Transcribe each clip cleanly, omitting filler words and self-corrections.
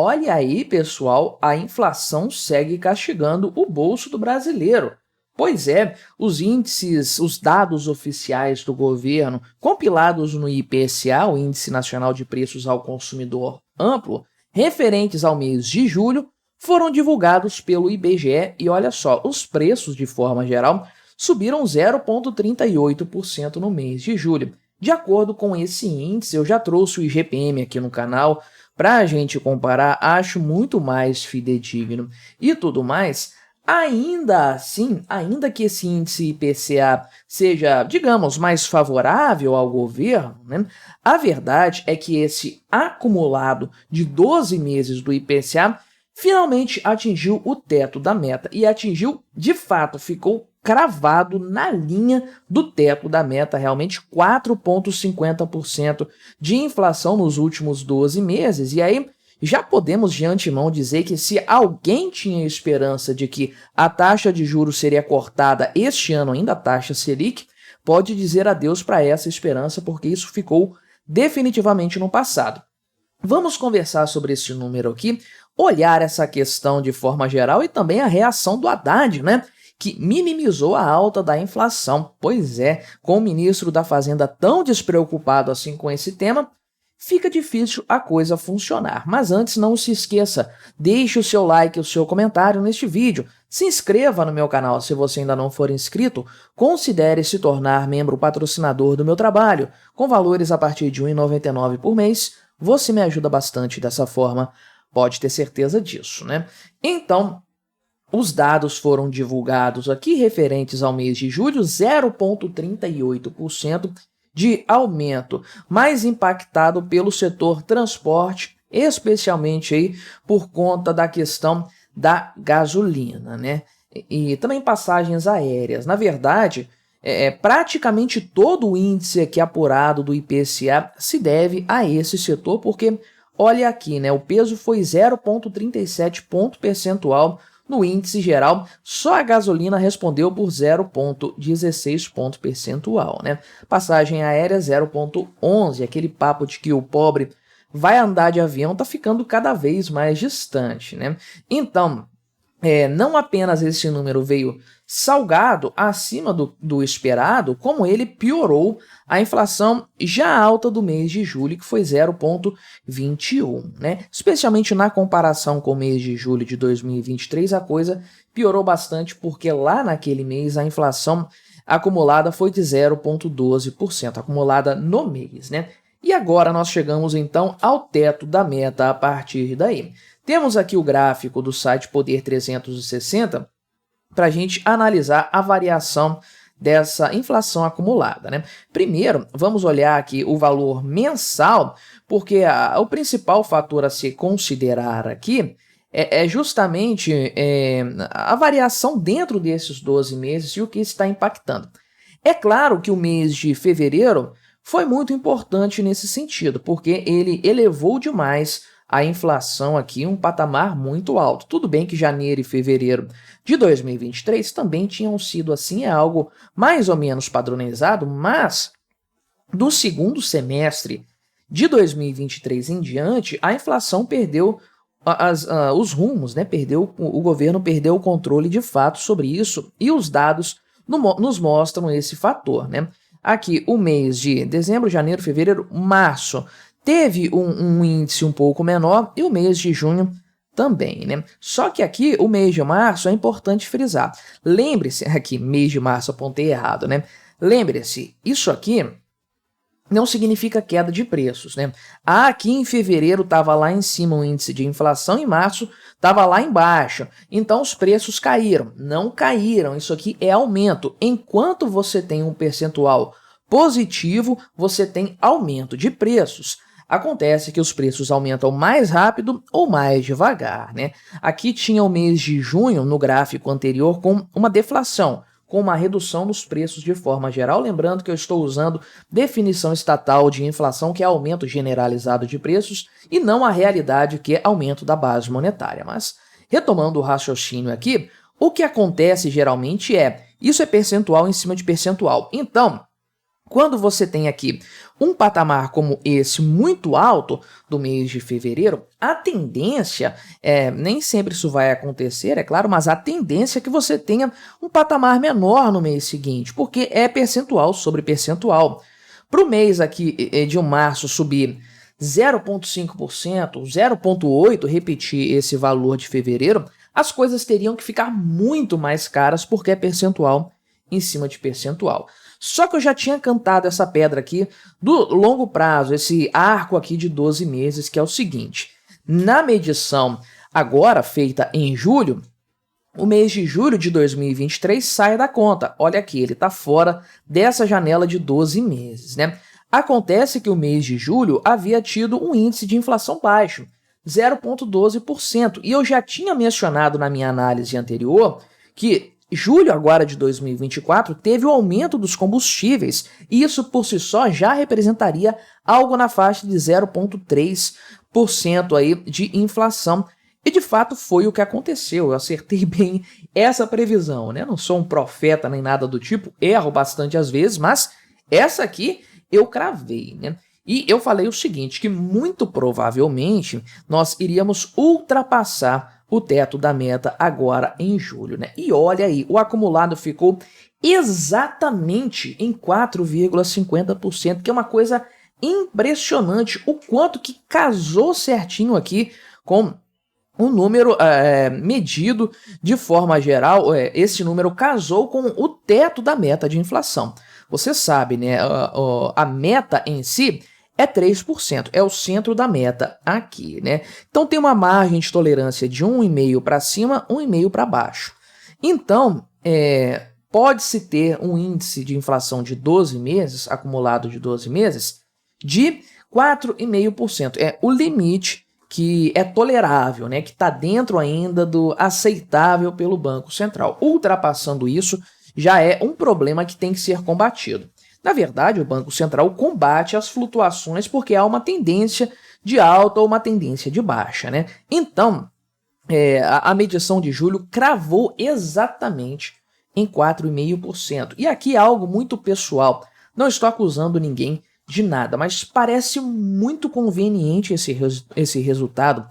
olha aí, pessoal, a inflação segue castigando o bolso do brasileiro. Pois é, os índices, os dados oficiais do governo, compilados no IPCA, o Índice Nacional de Preços ao Consumidor Amplo, referentes ao mês de julho, foram divulgados pelo IBGE e olha só, os preços, de forma geral, subiram 0,38% no mês de julho. De acordo com esse índice, eu já trouxe o IGPM aqui no canal para a gente comparar, acho muito mais fidedigno e tudo mais. Ainda assim, ainda que esse índice IPCA seja, digamos, mais favorável ao governo, né, a verdade é que esse acumulado de 12 meses do IPCA finalmente atingiu o teto da meta e atingiu, de fato, ficou cravado na linha do teto da meta, realmente 4,50% de inflação nos últimos 12 meses. E aí já podemos de antemão dizer que se alguém tinha esperança de que a taxa de juros seria cortada este ano, ainda a taxa Selic, pode dizer adeus para essa esperança, porque isso ficou definitivamente no passado. Vamos conversar sobre esse número aqui, olhar essa questão de forma geral e também a reação do Haddad, né? Que minimizou a alta da inflação. Pois é, com o ministro da Fazenda tão despreocupado assim com esse tema, fica difícil a coisa funcionar. Mas antes, não se esqueça, deixe o seu like e o seu comentário neste vídeo. Se inscreva no meu canal se você ainda não for inscrito. Considere se tornar membro patrocinador do meu trabalho. Com valores a partir de R$ 1,99 por mês, você me ajuda bastante dessa forma. Pode ter certeza disso, né? Então, os dados foram divulgados aqui referentes ao mês de julho, 0,38% de aumento, mais impactado pelo setor transporte, especialmente aí por conta da questão da gasolina, né? E também passagens aéreas. Na verdade, praticamente todo o índice aqui apurado do IPCA se deve a esse setor, porque olha aqui, né? O peso foi 0,37 ponto percentual no índice geral, só a gasolina respondeu por 0,16 ponto percentual, né? Passagem aérea 0,11, aquele papo de que o pobre vai andar de avião tá ficando cada vez mais distante, né? Então, não apenas esse número veio salgado acima do esperado, como ele piorou a inflação já alta do mês de julho, que foi 0,21, né? Especialmente na comparação com o mês de julho de 2023, a coisa piorou bastante, porque lá naquele mês a inflação acumulada foi de 0,12%, acumulada no mês, né? E agora nós chegamos então ao teto da meta a partir daí. Temos aqui o gráfico do site Poder 360 para a gente analisar a variação dessa inflação acumulada, né? Primeiro, vamos olhar aqui o valor mensal, porque o principal fator a se considerar aqui é justamente a variação dentro desses 12 meses e o que está impactando. É claro que o mês de fevereiro foi muito importante nesse sentido, porque ele elevou demais a inflação aqui um patamar muito alto. Tudo bem que janeiro e fevereiro de 2023 também tinham sido assim, algo mais ou menos padronizado, mas do segundo semestre de 2023 em diante, a inflação perdeu os rumos, né? O governo perdeu o controle de fato sobre isso e os dados nos mostram esse fator, né? Aqui, o mês de dezembro, janeiro, fevereiro, março, teve um índice um pouco menor e o mês de junho também, né? Só que aqui, o mês de março, é importante frisar. Lembre-se, aqui, mês de março, apontei errado, né? Lembre-se, isso aqui não significa queda de preços, né? Aqui em fevereiro estava lá em cima o índice de inflação, em março estava lá embaixo. Então os preços caíram. Não caíram, isso aqui é aumento. Enquanto você tem um percentual positivo, você tem aumento de preços. Acontece que os preços aumentam mais rápido ou mais devagar, né? Aqui tinha o mês de junho, no gráfico anterior, com uma deflação, com uma redução nos preços de forma geral. Lembrando que eu estou usando definição estatal de inflação, que é aumento generalizado de preços, e não a realidade, que é aumento da base monetária. Mas, retomando o raciocínio aqui, o que acontece geralmente isso é percentual em cima de percentual. Então, Quando você tem aqui um patamar como esse muito alto do mês de fevereiro, a tendência, nem sempre isso vai acontecer, é claro, mas a tendência é que você tenha um patamar menor no mês seguinte, porque é percentual sobre percentual. Para o mês aqui de março subir 0,5%, 0,8%, repetir esse valor de fevereiro, as coisas teriam que ficar muito mais caras porque é percentual em cima de percentual. Só que eu já tinha cantado essa pedra aqui do longo prazo, esse arco aqui de 12 meses, que é o seguinte. Na medição agora feita em julho, o mês de julho de 2023 sai da conta. Olha aqui, ele está fora dessa janela de 12 meses, né? Acontece que o mês de julho havia tido um índice de inflação baixo, 0,12%. E eu já tinha mencionado na minha análise anterior que julho agora de 2024 teve o aumento dos combustíveis e isso por si só já representaria algo na faixa de 0,3% aí de inflação. E de fato foi o que aconteceu, eu acertei bem essa previsão, né? Não sou um profeta nem nada do tipo, erro bastante às vezes, mas essa aqui eu cravei, né? E eu falei o seguinte, que muito provavelmente nós iríamos ultrapassar o teto da meta agora em julho, né? E olha aí, o acumulado ficou exatamente em 4,50%, que é uma coisa impressionante, o quanto que casou certinho aqui com o número medido de forma geral, esse número casou com o teto da meta de inflação. Você sabe, né, a meta em si é 3%, é o centro da meta aqui, né? Então tem uma margem de tolerância de 1,5 para cima, 1,5 para baixo. Então, pode-se ter um índice de inflação de 12 meses, acumulado de 12 meses, de 4,5%. É o limite que é tolerável, né? Que está dentro ainda do aceitável pelo Banco Central. Ultrapassando isso, já é um problema que tem que ser combatido. Na verdade, o Banco Central combate as flutuações porque há uma tendência de alta ou uma tendência de baixa, né? Então, a medição de julho cravou exatamente em 4,5%. E aqui é algo muito pessoal, não estou acusando ninguém de nada, mas parece muito conveniente esse resultado.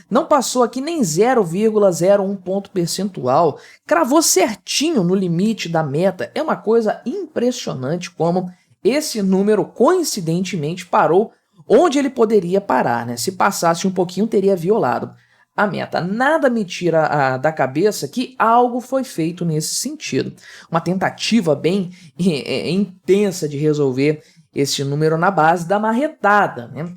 Não passou aqui nem 0,01 ponto percentual, cravou certinho no limite da meta. É uma coisa impressionante como esse número coincidentemente parou onde ele poderia parar, né? Se passasse um pouquinho, teria violado a meta. Nada me tira da cabeça que algo foi feito nesse sentido. Uma tentativa bem intensa de resolver esse número na base da marretada, né?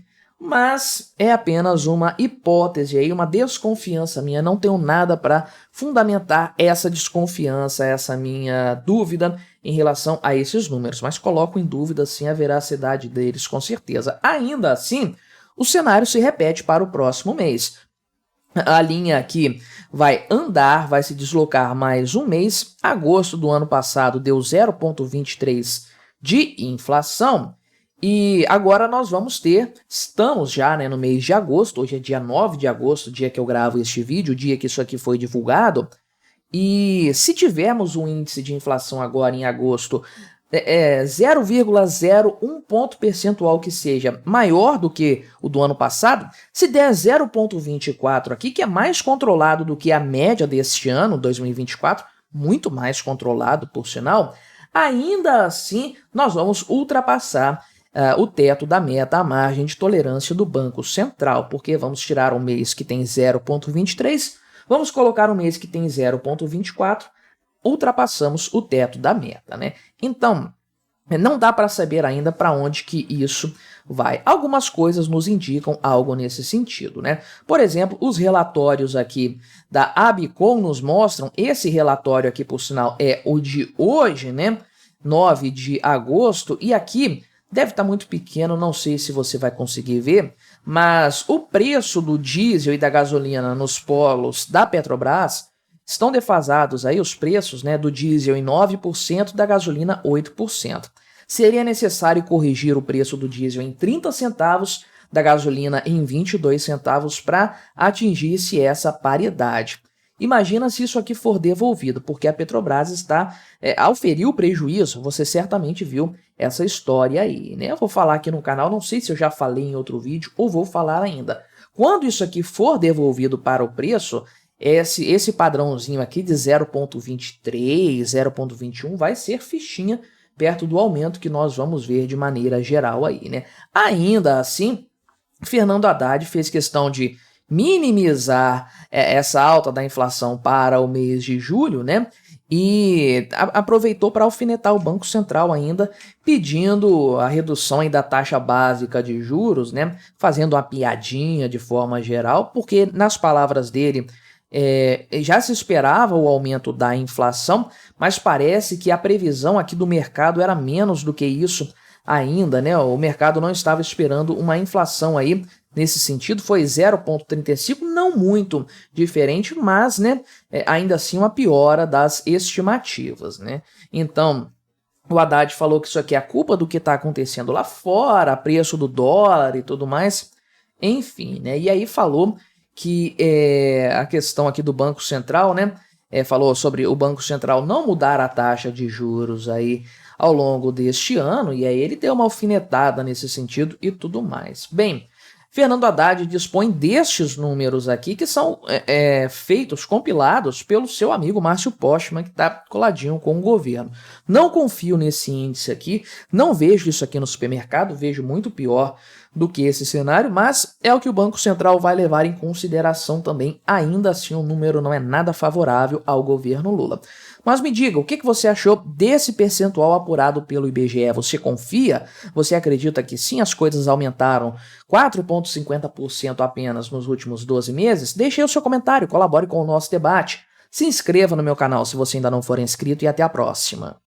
Mas é apenas uma hipótese aí, uma desconfiança minha. Não tenho nada para fundamentar essa desconfiança, essa minha dúvida em relação a esses números, mas coloco em dúvida sim a veracidade deles com certeza. Ainda assim, o cenário se repete para o próximo mês. A linha aqui vai andar, vai se deslocar mais um mês. Agosto do ano passado deu 0,23 de inflação. E agora nós vamos estamos já, né, no mês de agosto, hoje é dia 9 de agosto, dia que eu gravo este vídeo, dia que isso aqui foi divulgado, e se tivermos um índice de inflação agora em agosto 0,01 ponto percentual que seja maior do que o do ano passado, se der 0,24 aqui, que é mais controlado do que a média deste ano, 2024, muito mais controlado, por sinal, ainda assim nós vamos ultrapassar o teto da meta, a margem de tolerância do Banco Central, porque vamos tirar um mês que tem 0,23, vamos colocar um mês que tem 0,24, ultrapassamos o teto da meta, né? Então, não dá para saber ainda para onde que isso vai. Algumas coisas nos indicam algo nesse sentido, né? Por exemplo, os relatórios aqui da Abicom nos mostram, esse relatório aqui, por sinal, é o de hoje, né? 9 de agosto, e aqui deve estar muito pequeno, não sei se você vai conseguir ver, mas o preço do diesel e da gasolina nos polos da Petrobras estão defasados aí os preços, né, do diesel em 9%, da gasolina 8%. Seria necessário corrigir o preço do diesel em 30 centavos, da gasolina em 22 centavos para atingir-se essa paridade. Imagina se isso aqui for devolvido, porque a Petrobras está, ao ferir o prejuízo, você certamente viu essa história aí, né? Eu vou falar aqui no canal, não sei se eu já falei em outro vídeo ou vou falar ainda. Quando isso aqui for devolvido para o preço, esse padrãozinho aqui de 0,23, 0,21 vai ser fichinha perto do aumento que nós vamos ver de maneira geral aí, né? Ainda assim, Fernando Haddad fez questão de minimizar essa alta da inflação para o mês de julho, né? E aproveitou para alfinetar o Banco Central ainda, pedindo a redução aí da taxa básica de juros, né? Fazendo uma piadinha de forma geral, porque nas palavras dele já se esperava o aumento da inflação, mas parece que a previsão aqui do mercado era menos do que isso ainda, né? O mercado não estava esperando uma inflação aí nesse sentido, foi 0,35, não muito diferente, mas, né, ainda assim uma piora das estimativas, né? Então, o Haddad falou que isso aqui é a culpa do que está acontecendo lá fora, preço do dólar e tudo mais, enfim, né? E aí falou que a questão aqui do Banco Central, né? Falou sobre o Banco Central não mudar a taxa de juros aí ao longo deste ano, e aí ele deu uma alfinetada nesse sentido e tudo mais. Bem, Fernando Haddad dispõe destes números aqui, que são feitos, compilados pelo seu amigo Márcio Postman, que está coladinho com o governo. Não confio nesse índice aqui, não vejo isso aqui no supermercado, vejo muito pior do que esse cenário, mas é o que o Banco Central vai levar em consideração também. Ainda assim, o número não é nada favorável ao governo Lula. Mas me diga, o que você achou desse percentual apurado pelo IBGE? Você confia? Você acredita que sim, as coisas aumentaram 4,50% apenas nos últimos 12 meses? Deixe aí o seu comentário, colabore com o nosso debate. Se inscreva no meu canal se você ainda não for inscrito e até a próxima.